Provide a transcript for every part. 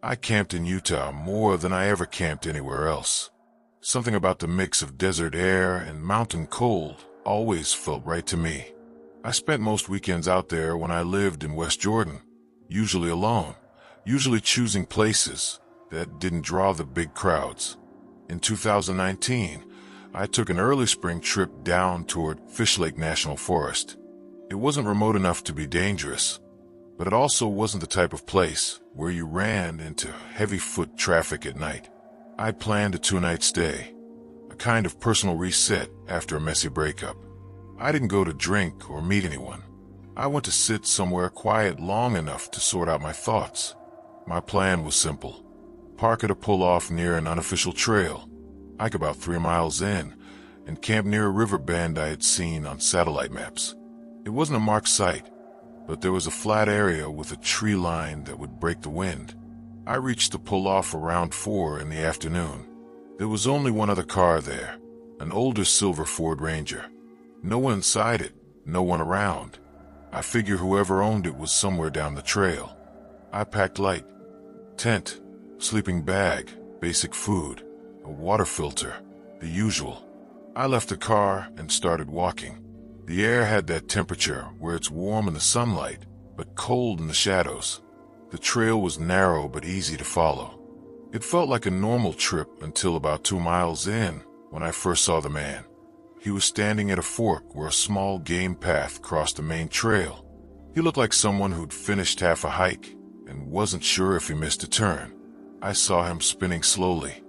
I camped in Utah more than I ever camped anywhere else. Something about the mix of desert air and mountain cold always felt right to me. I spent most weekends out there when I lived in West Jordan, usually alone, usually choosing places that didn't draw the big crowds. In 2019, I took an early spring trip down toward Fish Lake National Forest. It wasn't remote enough to be dangerous, but it also wasn't the type of place where you ran into heavy foot traffic at night. I planned a 2-night stay, a kind of personal reset after a messy breakup. I didn't go to drink or meet anyone. I went to sit somewhere quiet long enough to sort out my thoughts. My plan was simple. Park at a pull-off near an unofficial trail, hike about 3 miles in, and camp near a river bend I had seen on satellite maps. It wasn't a marked site, but there was a flat area with a tree line that would break the wind. I reached the pull-off around 4 in the afternoon. There was only one other car there, an older silver Ford Ranger. No one inside it, no one around. I figure whoever owned it was somewhere down the trail. I packed light. Tent, sleeping bag, basic food, a water filter, the usual. I left the car and started walking. The air had that temperature where it's warm in the sunlight, but cold in the shadows. The trail was narrow but easy to follow. It felt like a normal trip until about 2 miles in, when I first saw the man. He was standing at a fork where a small game path crossed the main trail. He looked like someone who'd finished half a hike and wasn't sure if he missed a turn. I saw him spinning slowly,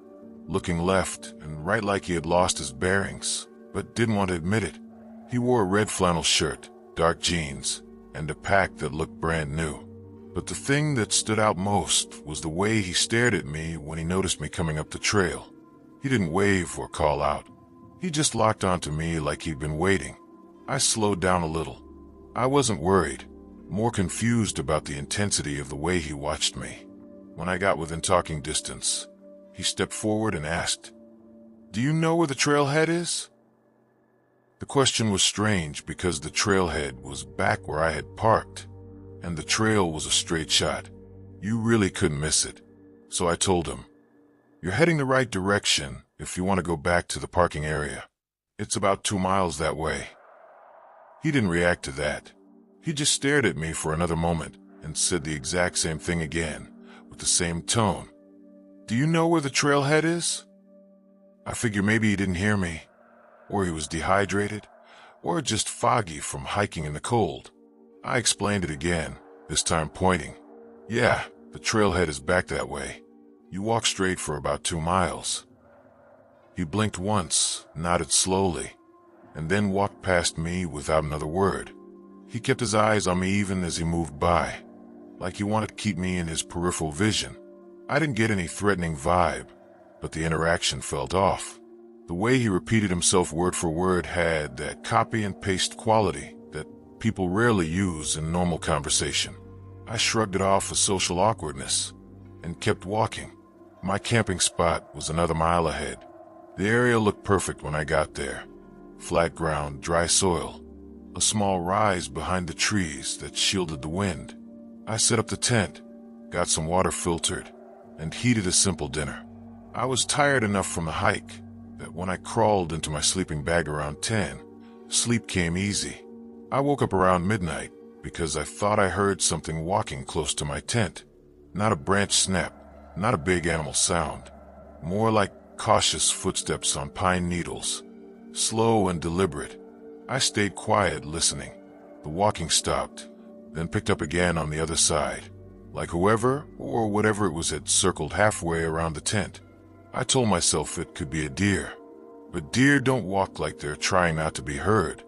looking left and right like he had lost his bearings, but didn't want to admit it. He wore a red flannel shirt, dark jeans, and a pack that looked brand new. But the thing that stood out most was the way he stared at me when he noticed me coming up the trail. He didn't wave or call out. He just locked onto me like he'd been waiting. I slowed down a little. I wasn't worried, more confused about the intensity of the way he watched me. When I got within talking distance, he stepped forward and asked, "Do you know where the trailhead is?" The question was strange because the trailhead was back where I had parked, and the trail was a straight shot. You really couldn't miss it. So I told him, "You're heading the right direction if you want to go back to the parking area. It's about 2 miles that way." He didn't react to that. He just stared at me for another moment and said the exact same thing again, with the same tone. "Do you know where the trailhead is?" I figure maybe he didn't hear me, or he was dehydrated, or just foggy from hiking in the cold. I explained it again, this time pointing. "Yeah, the trailhead is back that way. You walk straight for about 2 miles. He blinked once, nodded slowly, and then walked past me without another word. He kept his eyes on me even as he moved by, like he wanted to keep me in his peripheral vision. I didn't get any threatening vibe, but the interaction felt off. The way he repeated himself word for word had that copy and paste quality that people rarely use in normal conversation. I shrugged it off as social awkwardness and kept walking. My camping spot was another mile ahead. The area looked perfect when I got there. Flat ground, dry soil, a small rise behind the trees that shielded the wind. I set up the tent, got some water filtered, and heated a simple dinner. I was tired enough from the hike that when I crawled into my sleeping bag around 10, sleep came easy. I woke up around midnight because I thought I heard something walking close to my tent. Not a branch snap, not a big animal sound, more like cautious footsteps on pine needles, slow and deliberate. I stayed quiet, listening. The walking stopped, then picked up again on the other side, like whoever or whatever it was had circled halfway around the tent. I told myself it could be a deer, but deer don't walk like they're trying not to be heard.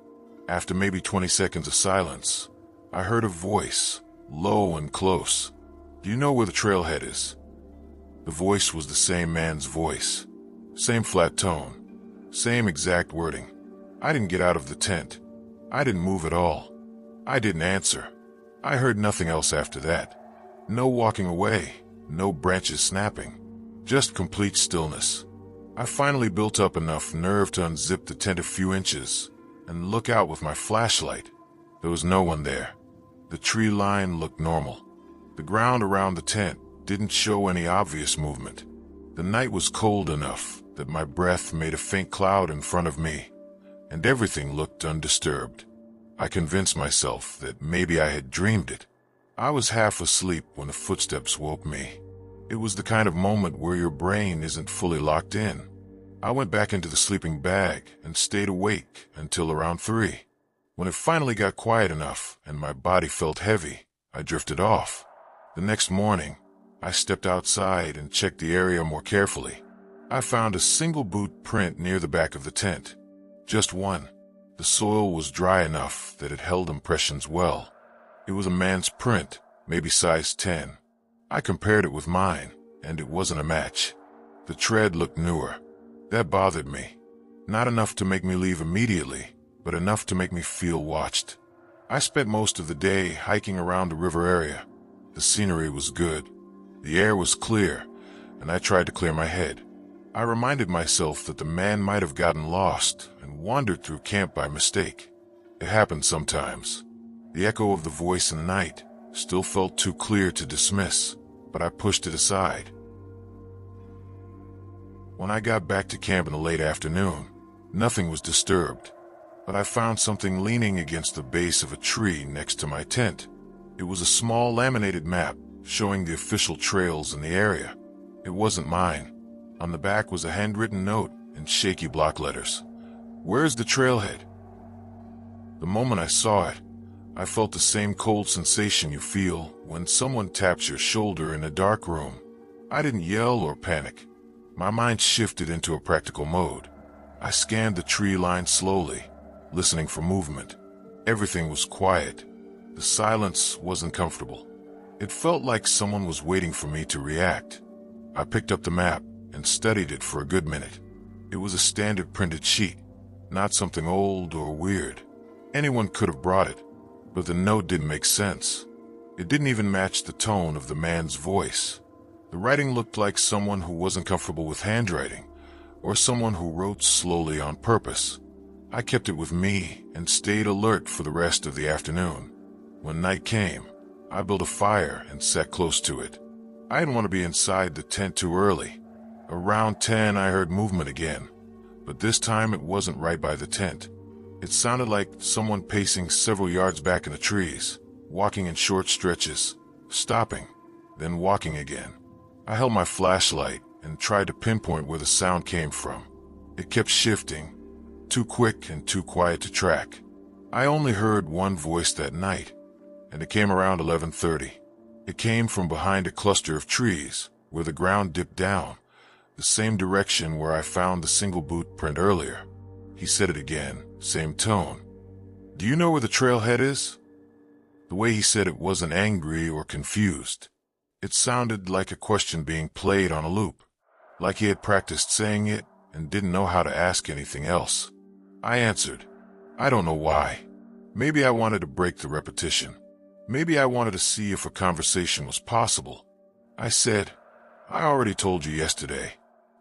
After maybe 20 seconds of silence, I heard a voice, low and close. "Do you know where the trailhead is?" The voice was the same man's voice. Same flat tone, same exact wording. I didn't get out of the tent. I didn't move at all. I didn't answer. I heard nothing else after that. No walking away, no branches snapping, just complete stillness. I finally built up enough nerve to unzip the tent a few inches and look out with my flashlight. There was no one there. The tree line looked normal. The ground around the tent didn't show any obvious movement. The night was cold enough that my breath made a faint cloud in front of me, and everything looked undisturbed. I convinced myself that maybe I had dreamed it. I was half asleep when the footsteps woke me. It was the kind of moment where your brain isn't fully locked in. I went back into the sleeping bag and stayed awake until around 3. When it finally got quiet enough and my body felt heavy, I drifted off. The next morning, I stepped outside and checked the area more carefully. I found a single boot print near the back of the tent. Just one. The soil was dry enough that it held impressions well. It was a man's print, maybe size 10. I compared it with mine, and it wasn't a match. The tread looked newer. That bothered me. Not enough to make me leave immediately, but enough to make me feel watched. I spent most of the day hiking around the river area. The scenery was good. The air was clear, and I tried to clear my head. I reminded myself that the man might have gotten lost and wandered through camp by mistake. It happened sometimes. The echo of the voice in the night still felt too clear to dismiss, but I pushed it aside. When I got back to camp in the late afternoon, nothing was disturbed, but I found something leaning against the base of a tree next to my tent. It was a small laminated map showing the official trails in the area. It wasn't mine. On the back was a handwritten note in shaky block letters. "Where's the trailhead?" The moment I saw it, I felt the same cold sensation you feel when someone taps your shoulder in a dark room. I didn't yell or panic. My mind shifted into a practical mode. I scanned the tree line slowly, listening for movement. Everything was quiet. The silence wasn't comfortable. It felt like someone was waiting for me to react. I picked up the map and studied it for a good minute. It was a standard printed sheet, not something old or weird. Anyone could have brought it, but the note didn't make sense. It didn't even match the tone of the man's voice. The writing looked like someone who wasn't comfortable with handwriting, or someone who wrote slowly on purpose. I kept it with me and stayed alert for the rest of the afternoon. When night came, I built a fire and sat close to it. I didn't want to be inside the tent too early. Around 10, I heard movement again, but this time it wasn't right by the tent. It sounded like someone pacing several yards back in the trees, walking in short stretches, stopping, then walking again. I held my flashlight and tried to pinpoint where the sound came from. It kept shifting, too quick and too quiet to track. I only heard one voice that night, and it came around 11:30. It came from behind a cluster of trees, where the ground dipped down, the same direction where I found the single boot print earlier. He said it again, same tone. "Do you know where the trailhead is?" The way he said it wasn't angry or confused. It sounded like a question being played on a loop, like he had practiced saying it and didn't know how to ask anything else. I answered, "I don't know why. Maybe I wanted to break the repetition. Maybe I wanted to see if a conversation was possible." I said, "I already told you yesterday.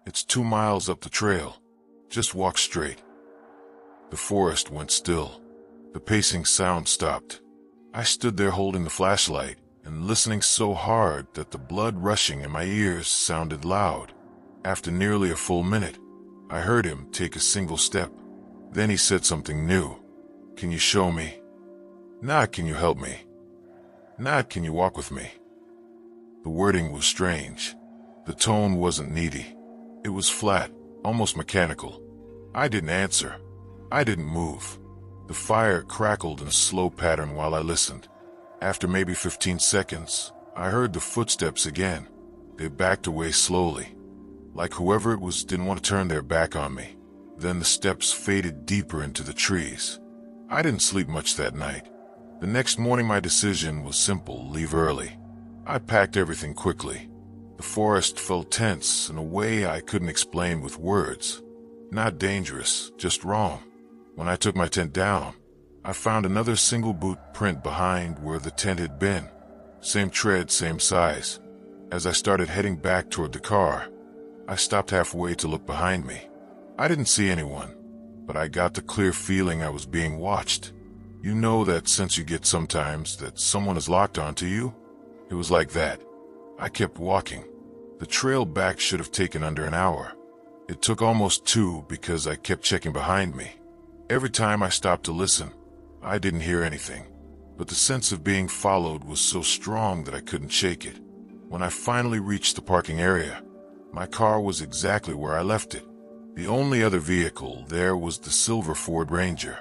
It's 2 miles up the trail. Just walk straight." The forest went still. The pacing sound stopped. I stood there holding the flashlight and listening so hard that the blood rushing in my ears sounded loud. After nearly a full minute, I heard him take a single step. Then he said something new. "Can you show me? Not can you help me? Not can you walk with me?" The wording was strange. The tone wasn't needy. It was flat, almost mechanical. I didn't answer. I didn't move. The fire crackled in a slow pattern while I listened. After maybe 15 seconds, I heard the footsteps again. They backed away slowly, like whoever it was didn't want to turn their back on me. Then the steps faded deeper into the trees. I didn't sleep much that night. The next morning my decision was simple: leave early. I packed everything quickly. The forest felt tense in a way I couldn't explain with words. Not dangerous, just wrong. When I took my tent down, I found another single boot print behind where the tent had been. Same tread, same size. As I started heading back toward the car, I stopped halfway to look behind me. I didn't see anyone, but I got the clear feeling I was being watched. You know that sense you get sometimes that someone is locked onto you? It was like that. I kept walking. The trail back should have taken under an hour. It took almost 2 because I kept checking behind me. Every time I stopped to listen, I didn't hear anything. But the sense of being followed was so strong that I couldn't shake it. When I finally reached the parking area, my car was exactly where I left it. The only other vehicle there was the silver Ford Ranger.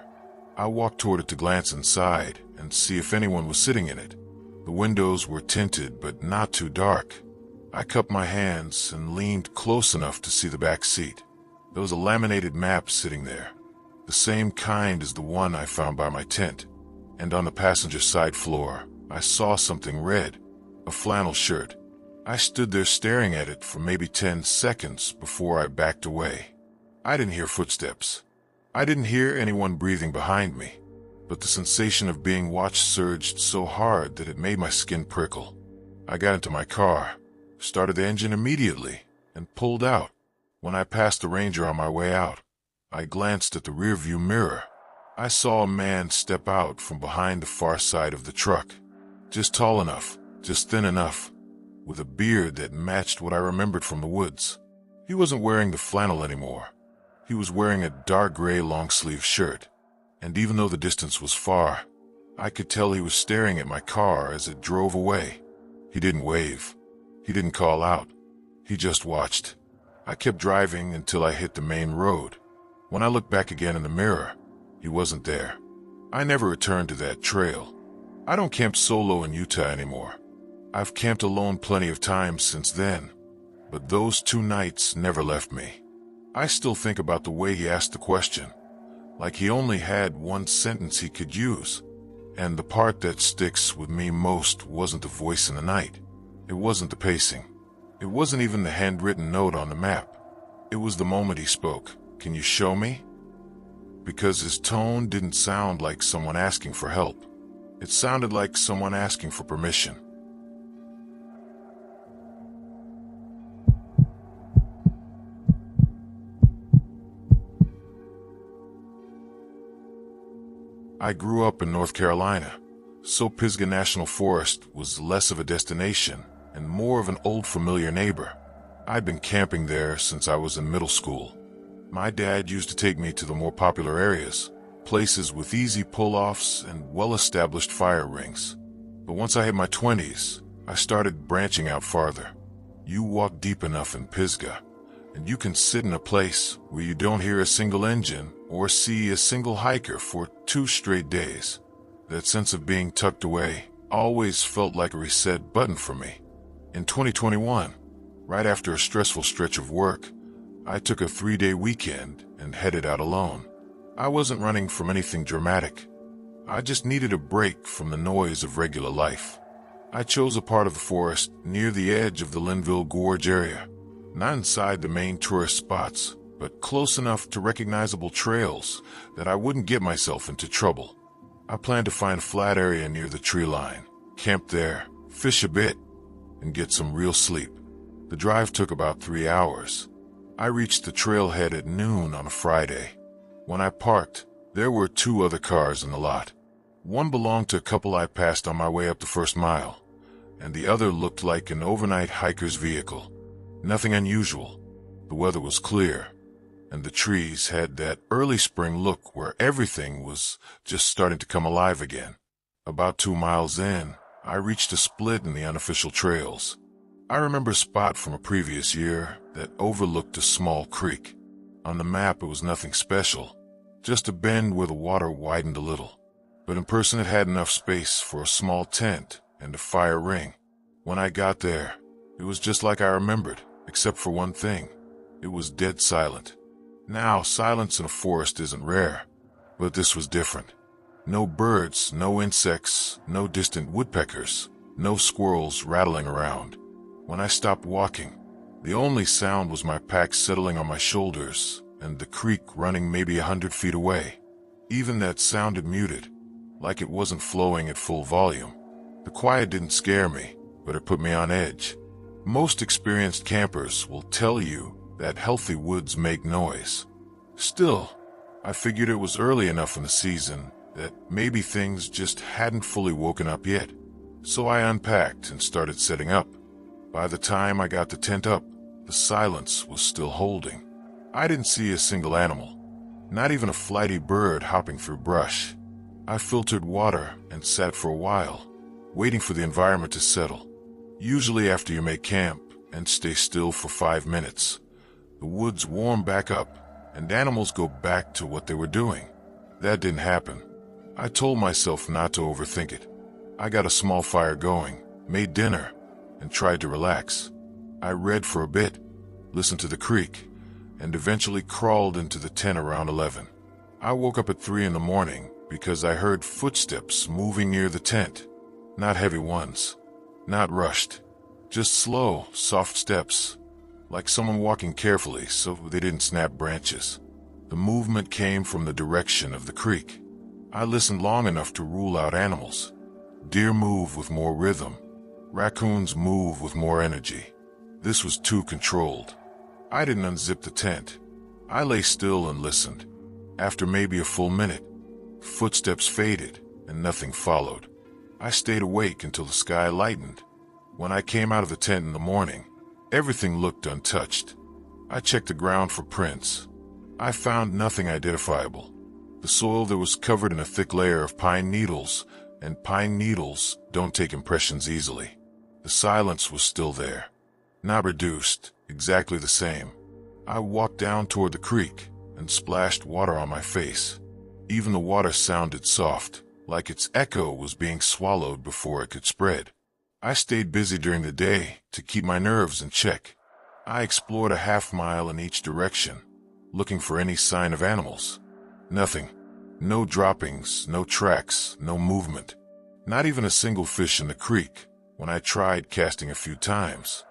I walked toward it to glance inside and see if anyone was sitting in it. The windows were tinted but not too dark. I cupped my hands and leaned close enough to see the back seat. There was a laminated map sitting there, the same kind as the one I found by my tent. And on the passenger side floor, I saw something red, a flannel shirt. I stood there staring at it for maybe 10 seconds before I backed away. I didn't hear footsteps. I didn't hear anyone breathing behind me, but the sensation of being watched surged so hard that it made my skin prickle. I got into my car, started the engine immediately, and pulled out. When I passed the Ranger on my way out, I glanced at the rearview mirror. I saw a man step out from behind the far side of the truck. Just tall enough, just thin enough, with a beard that matched what I remembered from the woods. He wasn't wearing the flannel anymore. He was wearing a dark gray long-sleeve shirt. And even though the distance was far, I could tell he was staring at my car as it drove away. He didn't wave. He didn't call out. He just watched. I kept driving until I hit the main road. When I looked back again in the mirror, he wasn't there. I never returned to that trail. I don't camp solo in Utah anymore. I've camped alone plenty of times since then, but those 2 nights never left me. I still think about the way he asked the question, like he only had one sentence he could use. And the part that sticks with me most wasn't the voice in the night. It wasn't the pacing. It wasn't even the handwritten note on the map. It was the moment he spoke. "Can you show me?" Because his tone didn't sound like someone asking for help. It sounded like someone asking for permission. I grew up in North Carolina, so Pisgah National Forest was less of a destination and more of an old familiar neighbor. I'd been camping there since I was in middle school. My dad used to take me to the more popular areas, places with easy pull-offs and well-established fire rings. But once I hit my 20s, I started branching out farther. You walk deep enough in Pisgah, and you can sit in a place where you don't hear a single engine or see a single hiker for 2 straight days. That sense of being tucked away always felt like a reset button for me. In 2021, right after a stressful stretch of work, I took a 3-day weekend and headed out alone. I wasn't running from anything dramatic. I just needed a break from the noise of regular life. I chose a part of the forest near the edge of the Linville Gorge area, not inside the main tourist spots, but close enough to recognizable trails that I wouldn't get myself into trouble. I planned to find a flat area near the tree line, camp there, fish a bit, and get some real sleep. The drive took about 3 hours. I reached the trailhead at noon on a Friday. When I parked, there were 2 other cars in the lot. One belonged to a couple I passed on my way up the first mile, and the other looked like an overnight hiker's vehicle. Nothing unusual. The weather was clear, and the trees had that early spring look where everything was just starting to come alive again. About 2 miles in, I reached a split in the unofficial trails. I remember a spot from a previous year that overlooked a small creek. On the map, it was nothing special, just a bend where the water widened a little. But in person, it had enough space for a small tent and a fire ring. When I got there, it was just like I remembered, except for one thing. It was dead silent. Now, silence in a forest isn't rare, but this was different. No birds, no insects, no distant woodpeckers, no squirrels rattling around. When I stopped walking, the only sound was my pack settling on my shoulders and the creek running maybe 100 feet away. Even that sounded muted, like it wasn't flowing at full volume. The quiet didn't scare me, but it put me on edge. Most experienced campers will tell you that healthy woods make noise. Still, I figured it was early enough in the season that maybe things just hadn't fully woken up yet. So I unpacked and started setting up. By the time I got the tent up, the silence was still holding. I didn't see a single animal, not even a flighty bird hopping through brush. I filtered water and sat for a while, waiting for the environment to settle. Usually after you make camp and stay still for 5 minutes, the woods warm back up and animals go back to what they were doing. That didn't happen. I told myself not to overthink it. I got a small fire going, made dinner, and tried to relax. I read for a bit, listened to the creek, and eventually crawled into the tent around 11. I woke up at 3 in the morning because I heard footsteps moving near the tent. Not heavy ones, not rushed, just slow, soft steps, like someone walking carefully so they didn't snap branches. The movement came from the direction of the creek. I listened long enough to rule out animals. Deer move with more rhythm. Raccoons move with more energy. This was too controlled. I didn't unzip the tent. I lay still and listened. After maybe a full minute, footsteps faded and nothing followed. I stayed awake until the sky lightened. When I came out of the tent in the morning, everything looked untouched. I checked the ground for prints. I found nothing identifiable. The soil there was covered in a thick layer of pine needles, and pine needles don't take impressions easily. The silence was still there, not reduced, exactly the same. I walked down toward the creek and splashed water on my face. Even the water sounded soft, like its echo was being swallowed before it could spread. I stayed busy during the day to keep my nerves in check. I explored a half-mile in each direction, looking for any sign of animals. Nothing. No droppings, no tracks, no movement. Not even a single fish in the creek when I tried casting a few times.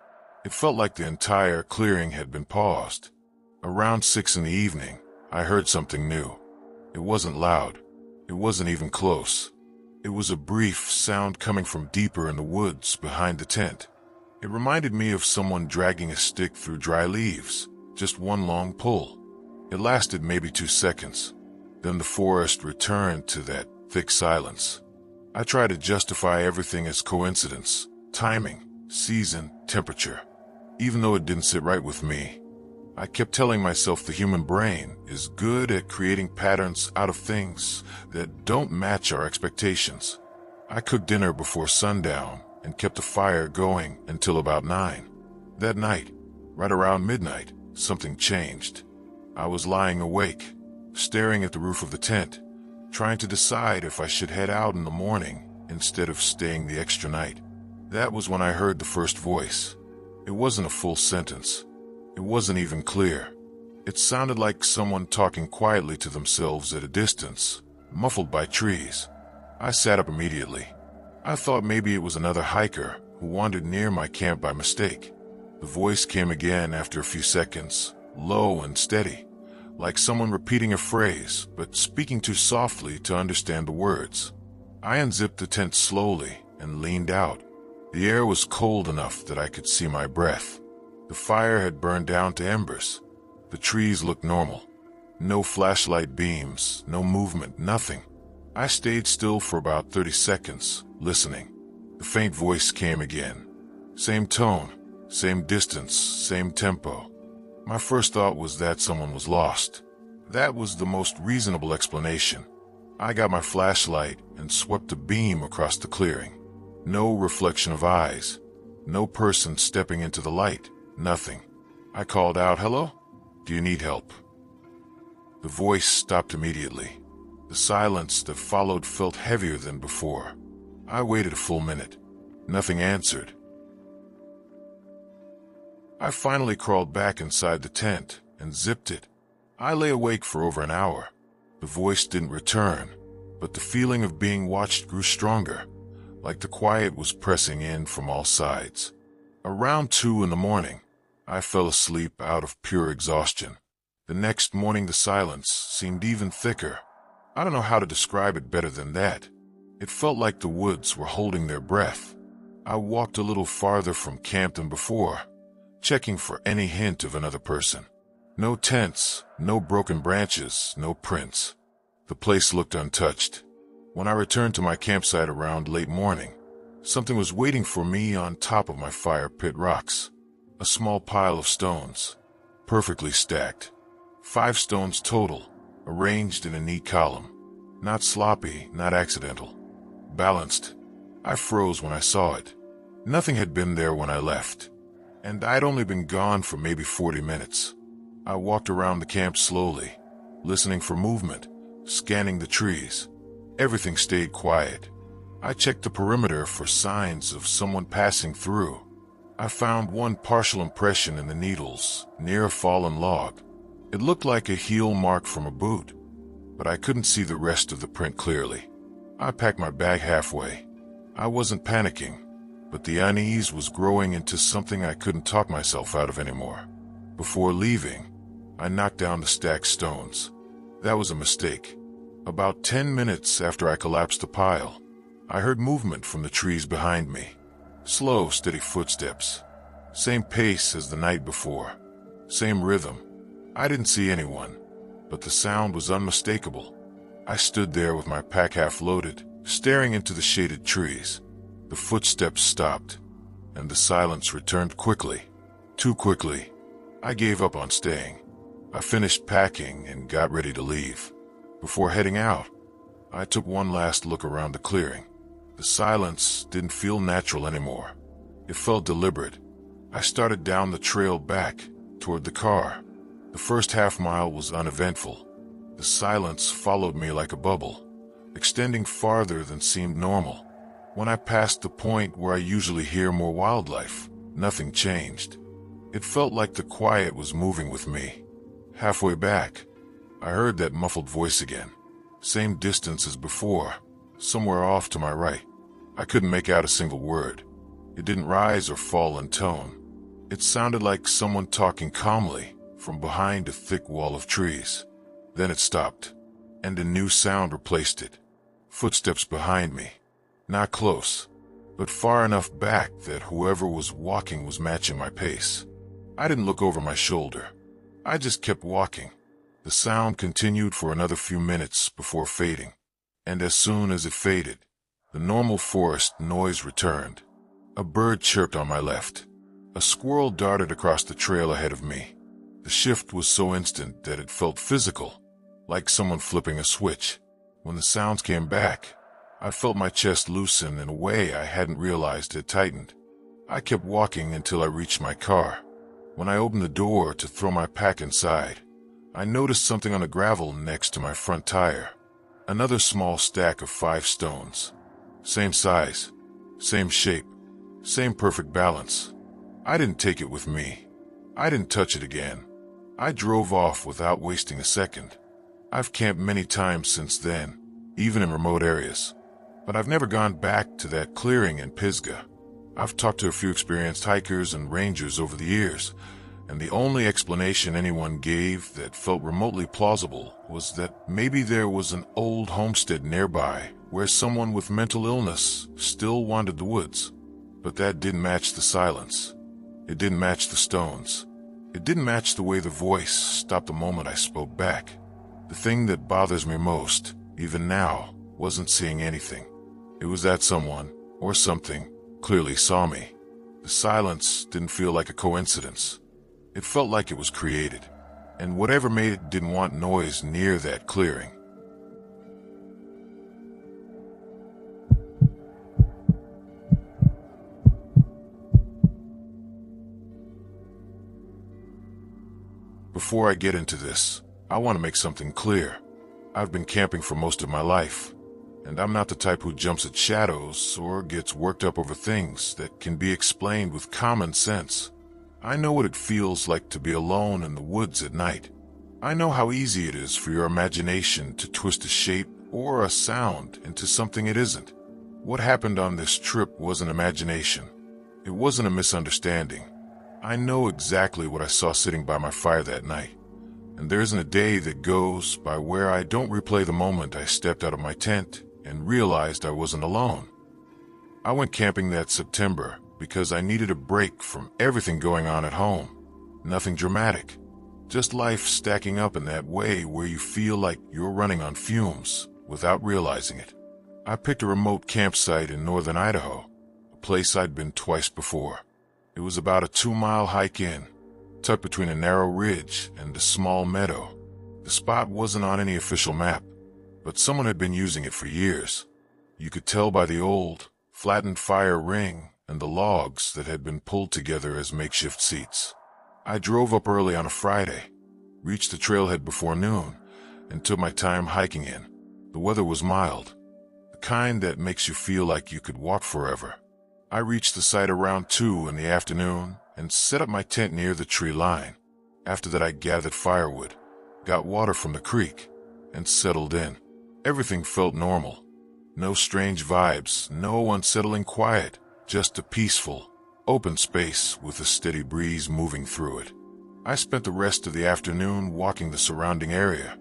It felt like the entire clearing had been paused. Around 6 in the evening, I heard something new. It wasn't loud. It wasn't even close. It was a brief sound coming from deeper in the woods behind the tent. It reminded me of someone dragging a stick through dry leaves, just one long pull. It lasted maybe 2 seconds. Then the forest returned to that thick silence. I tried to justify everything as coincidence, timing, season, temperature. Even though it didn't sit right with me, I kept telling myself the human brain is good at creating patterns out of things that don't match our expectations. I cooked dinner before sundown and kept the fire going until about 9. That night, right around midnight, something changed. I was lying awake, staring at the roof of the tent, trying to decide if I should head out in the morning instead of staying the extra night. That was when I heard the first voice. It wasn't a full sentence. It wasn't even clear. It sounded like someone talking quietly to themselves at a distance, muffled by trees. I sat up immediately. I thought maybe it was another hiker who wandered near my camp by mistake. The voice came again after a few seconds, low and steady, like someone repeating a phrase, but speaking too softly to understand the words. I unzipped the tent slowly and leaned out. The air was cold enough that I could see my breath. The fire had burned down to embers. The trees looked normal. No flashlight beams, no movement, nothing. I stayed still for about 30 seconds, listening. The faint voice came again. Same tone, same distance, same tempo. My first thought was that someone was lost. That was the most reasonable explanation. I got my flashlight and swept a beam across the clearing. No reflection of eyes. No person stepping into the light. Nothing. I called out, "Hello? Do you need help?" The voice stopped immediately. The silence that followed felt heavier than before. I waited a full minute. Nothing answered. I finally crawled back inside the tent and zipped it. I lay awake for over an hour. The voice didn't return, but the feeling of being watched grew stronger, like the quiet was pressing in from all sides. Around 2 in the morning, I fell asleep out of pure exhaustion. The next morning the silence seemed even thicker. I don't know how to describe it better than that. It felt like the woods were holding their breath. I walked a little farther from camp than before, checking for any hint of another person. No tents, no broken branches, no prints. The place looked untouched. When I returned to my campsite around late morning, Something was waiting for me on top of my fire pit rocks. A small pile of stones, perfectly stacked. 5 stones total, arranged in a neat column. Not sloppy, not accidental. Balanced. I froze when I saw it. Nothing had been there when I left, and I'd only been gone for maybe 40 minutes. I walked around the camp slowly, listening for movement, scanning the trees. Everything stayed quiet. I checked the perimeter for signs of someone passing through. I found one partial impression in the needles, near a fallen log. It looked like a heel mark from a boot, but I couldn't see the rest of the print clearly. I packed my bag halfway. I wasn't panicking, but the unease was growing into something I couldn't talk myself out of anymore. Before leaving, I knocked down the stacked stones. That was a mistake. About 10 minutes after I collapsed the pile, I heard movement from the trees behind me. Slow, steady footsteps. Same pace as the night before. Same rhythm. I didn't see anyone, but the sound was unmistakable. I stood there with my pack half loaded, staring into the shaded trees. The footsteps stopped, and the silence returned quickly. Too quickly. I gave up on staying. I finished packing and got ready to leave. Before heading out, I took one last look around the clearing. The silence didn't feel natural anymore. It felt deliberate. I started down the trail back toward the car. The first half-mile was uneventful. The silence followed me like a bubble, extending farther than seemed normal. When I passed the point where I usually hear more wildlife, nothing changed. It felt like the quiet was moving with me. Halfway back, I heard that muffled voice again. Same distance as before, somewhere off to my right. I couldn't make out a single word. It didn't rise or fall in tone. It sounded like someone talking calmly from behind a thick wall of trees. Then it stopped, and a new sound replaced it. Footsteps behind me. Not close, but far enough back that whoever was walking was matching my pace. I didn't look over my shoulder. I just kept walking. The sound continued for another few minutes before fading, and as soon as it faded, the normal forest noise returned. A bird chirped on my left. A squirrel darted across the trail ahead of me. The shift was so instant that it felt physical, like someone flipping a switch. When the sounds came back, I felt my chest loosen in a way I hadn't realized had tightened. I kept walking until I reached my car. When I opened the door to throw my pack inside, I noticed something on the gravel next to my front tire. Another small stack of 5 stones. Same size, same shape, same perfect balance. I didn't take it with me. I didn't touch it again. I drove off without wasting a second. I've camped many times since then, even in remote areas, but I've never gone back to that clearing in Pisgah. I've talked to a few experienced hikers and rangers over the years, and the only explanation anyone gave that felt remotely plausible was that maybe there was an old homestead nearby where someone with mental illness still wandered the woods. But that didn't match the silence. It didn't match the stones. It didn't match the way the voice stopped the moment I spoke back. The thing that bothers me most, even now, wasn't seeing anything. It was that someone, or something, clearly saw me. The silence didn't feel like a coincidence. It felt like it was created, and whatever made it didn't want noise near that clearing. Before I get into this, I want to make something clear. I've been camping for most of my life, and I'm not the type who jumps at shadows or gets worked up over things that can be explained with common sense. I know what it feels like to be alone in the woods at night. I know how easy it is for your imagination to twist a shape or a sound into something it isn't. What happened on this trip wasn't imagination. It wasn't a misunderstanding. I know exactly what I saw sitting by my fire that night, and there isn't a day that goes by where I don't replay the moment I stepped out of my tent and realized I wasn't alone. I went camping that September because I needed a break from everything going on at home. Nothing dramatic, just life stacking up in that way where you feel like you're running on fumes without realizing it. I picked a remote campsite in northern Idaho, place I'd been twice before. It was about a 2-mile hike in, tucked between a narrow ridge and a small meadow. The spot wasn't on any official map, but someone had been using it for years. You could tell by the old, flattened fire ring and the logs that had been pulled together as makeshift seats. I drove up early on a Friday, reached the trailhead before noon, and took my time hiking in. The weather was mild, the kind that makes you feel like you could walk forever. I reached the site around 2 in the afternoon and set up my tent near the tree line. After that, I gathered firewood, got water from the creek, and settled in. Everything felt normal. No strange vibes, no unsettling quiet, just a peaceful, open space with a steady breeze moving through it. I spent the rest of the afternoon walking the surrounding area,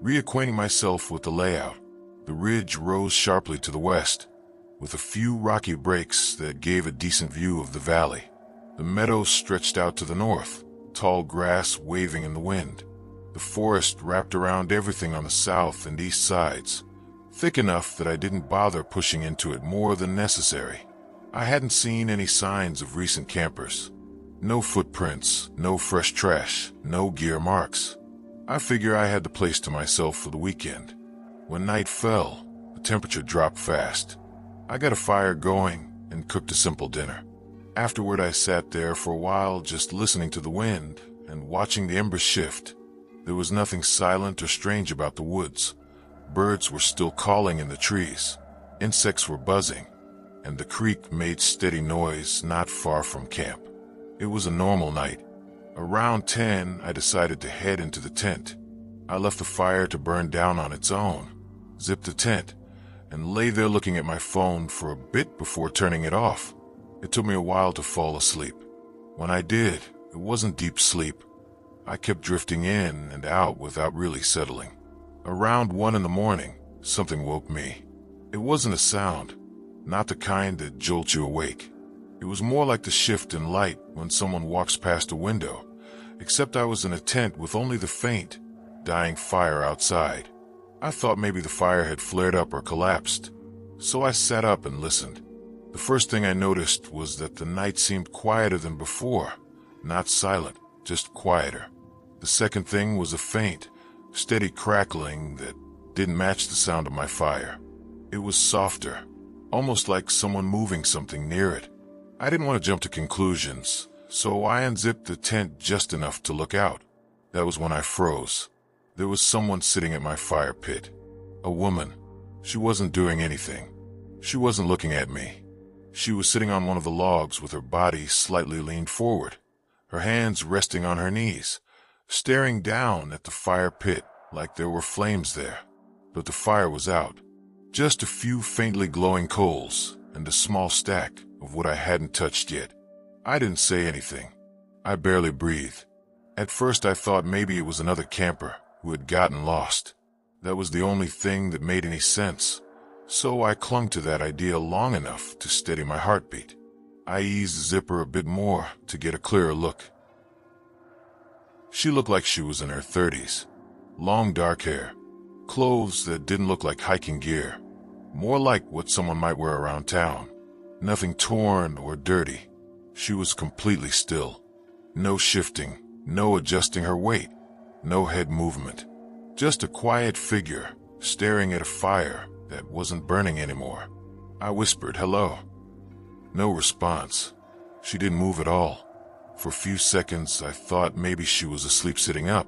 reacquainting myself with the layout. The ridge rose sharply to the west, with a few rocky breaks that gave a decent view of the valley. The meadows stretched out to the north, tall grass waving in the wind. The forest wrapped around everything on the south and east sides, thick enough that I didn't bother pushing into it more than necessary. I hadn't seen any signs of recent campers. No footprints, no fresh trash, no gear marks. I figure I had the place to myself for the weekend. When night fell, the temperature dropped fast. I got a fire going and cooked a simple dinner. Afterward, I sat there for a while just listening to the wind and watching the embers shift. There was nothing silent or strange about the woods. Birds were still calling in the trees. Insects were buzzing, and the creek made steady noise not far from camp. It was a normal night. Around 10, I decided to head into the tent. I left the fire to burn down on its own, zipped the tent, and lay there looking at my phone for a bit before turning it off. It took me a while to fall asleep. When I did, it wasn't deep sleep. I kept drifting in and out without really settling. Around 1 in the morning, something woke me. It wasn't a sound, not the kind that jolts you awake. It was more like the shift in light when someone walks past a window, except I was in a tent with only the faint, dying fire outside. I thought maybe the fire had flared up or collapsed, so I sat up and listened. The first thing I noticed was that the night seemed quieter than before, not silent, just quieter. The second thing was a faint, steady crackling that didn't match the sound of my fire. It was softer, almost like someone moving something near it. I didn't want to jump to conclusions, so I unzipped the tent just enough to look out. That was when I froze. There was someone sitting at my fire pit. A woman. She wasn't doing anything. She wasn't looking at me. She was sitting on one of the logs with her body slightly leaned forward, her hands resting on her knees, staring down at the fire pit like there were flames there. But the fire was out. Just a few faintly glowing coals and a small stack of what I hadn't touched yet. I didn't say anything. I barely breathed. At first I thought maybe it was another camper who had gotten lost. That was the only thing that made any sense, so I clung to that idea long enough to steady my heartbeat. I eased the zipper a bit more to get a clearer look. She looked like she was in her 30s. Long dark hair, clothes that didn't look like hiking gear, more like what someone might wear around town. Nothing torn or dirty. She was completely still. No shifting, no adjusting her weight, no head movement. Just a quiet figure staring at a fire that wasn't burning anymore. I whispered, "Hello." No response. She didn't move at all. For a few seconds I thought maybe she was asleep sitting up,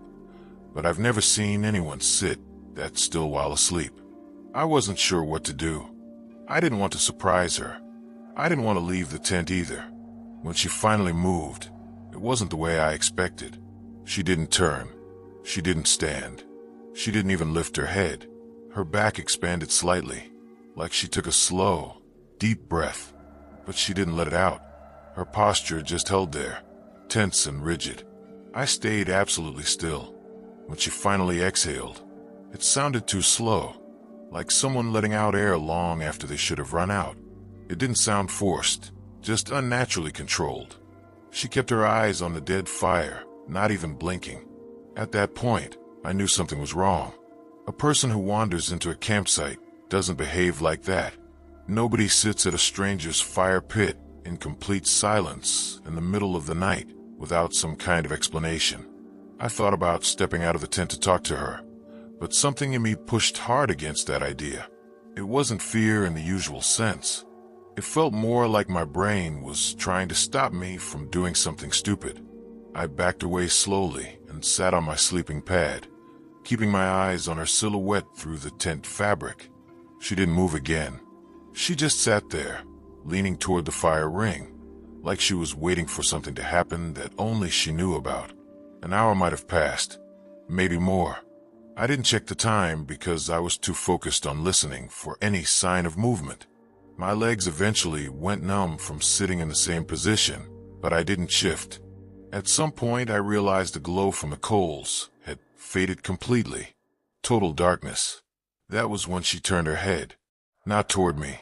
but I've never seen anyone sit that still while asleep. I wasn't sure what to do. I didn't want to surprise her. I didn't want to leave the tent either. When she finally moved, it wasn't the way I expected. She didn't turn. She didn't stand. She didn't even lift her head. Her back expanded slightly, like she took a slow, deep breath, but she didn't let it out. Her posture just held there, tense and rigid. I stayed absolutely still. When she finally exhaled, it sounded too slow, like someone letting out air long after they should have run out. It didn't sound forced, just unnaturally controlled. She kept her eyes on the dead fire, not even blinking. At that point, I knew something was wrong. A person who wanders into a campsite doesn't behave like that. Nobody sits at a stranger's fire pit in complete silence in the middle of the night without some kind of explanation. I thought about stepping out of the tent to talk to her, but something in me pushed hard against that idea. It wasn't fear in the usual sense. It felt more like my brain was trying to stop me from doing something stupid. I backed away slowly and sat on my sleeping pad, keeping my eyes on her silhouette through the tent fabric. She didn't move again. She just sat there, leaning toward the fire ring, like she was waiting for something to happen that only she knew about. An hour might have passed, maybe more. I didn't check the time because I was too focused on listening for any sign of movement. My legs eventually went numb from sitting in the same position, but I didn't shift. At some point, I realized the glow from the coals had faded completely. Total darkness. That was when she turned her head. Not toward me,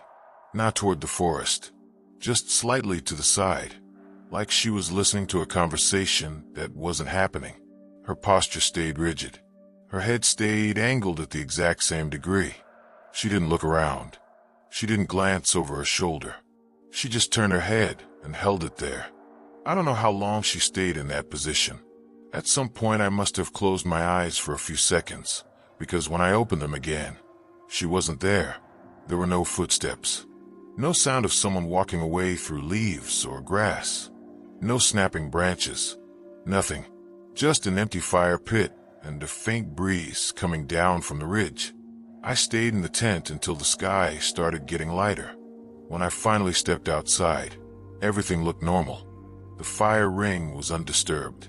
not toward the forest, just slightly to the side, like she was listening to a conversation that wasn't happening. Her posture stayed rigid. Her head stayed angled at the exact same degree. She didn't look around. She didn't glance over her shoulder. She just turned her head and held it there. I don't know how long she stayed in that position. At some point I must have closed my eyes for a few seconds, because when I opened them again, she wasn't there. There were no footsteps. No sound of someone walking away through leaves or grass. No snapping branches. Nothing. Just an empty fire pit and a faint breeze coming down from the ridge. I stayed in the tent until the sky started getting lighter. When I finally stepped outside, everything looked normal. The fire ring was undisturbed.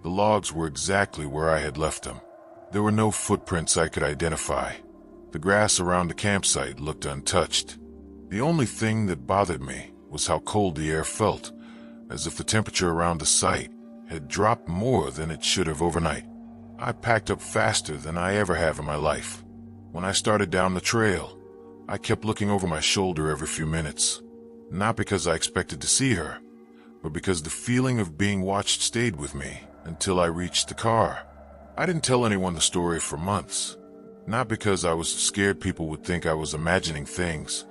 The logs were exactly where I had left them. There were no footprints I could identify. The grass around the campsite looked untouched. The only thing that bothered me was how cold the air felt, as if the temperature around the site had dropped more than it should have overnight. I packed up faster than I ever have in my life. When I started down the trail, I kept looking over my shoulder every few minutes. Not because I expected to see her, but because the feeling of being watched stayed with me until I reached the car. I didn't tell anyone the story for months. Not because I was scared people would think I was imagining things,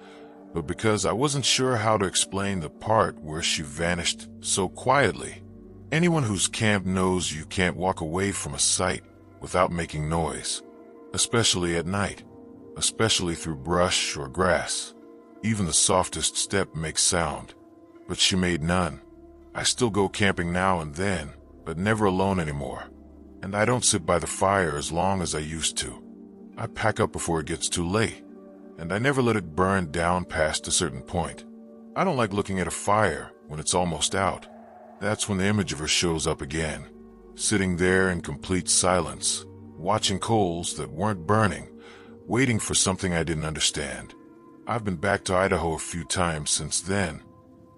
but because I wasn't sure how to explain the part where she vanished so quietly. Anyone who's camped knows you can't walk away from a site without making noise, especially at night, especially through brush or grass. Even the softest step makes sound, but she made none. I still go camping now and then, but never alone anymore. And I don't sit by the fire as long as I used to. I pack up before it gets too late, and I never let it burn down past a certain point. I don't like looking at a fire when it's almost out. That's when the image of her shows up again, sitting there in complete silence, watching coals that weren't burning, waiting for something I didn't understand. I've been back to Idaho a few times since then,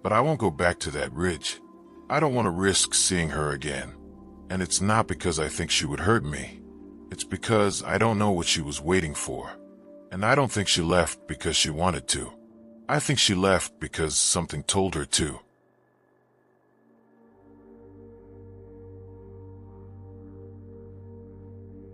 but I won't go back to that ridge. I don't want to risk seeing her again. And it's not because I think she would hurt me. It's because I don't know what she was waiting for. And I don't think she left because she wanted to. I think she left because something told her to.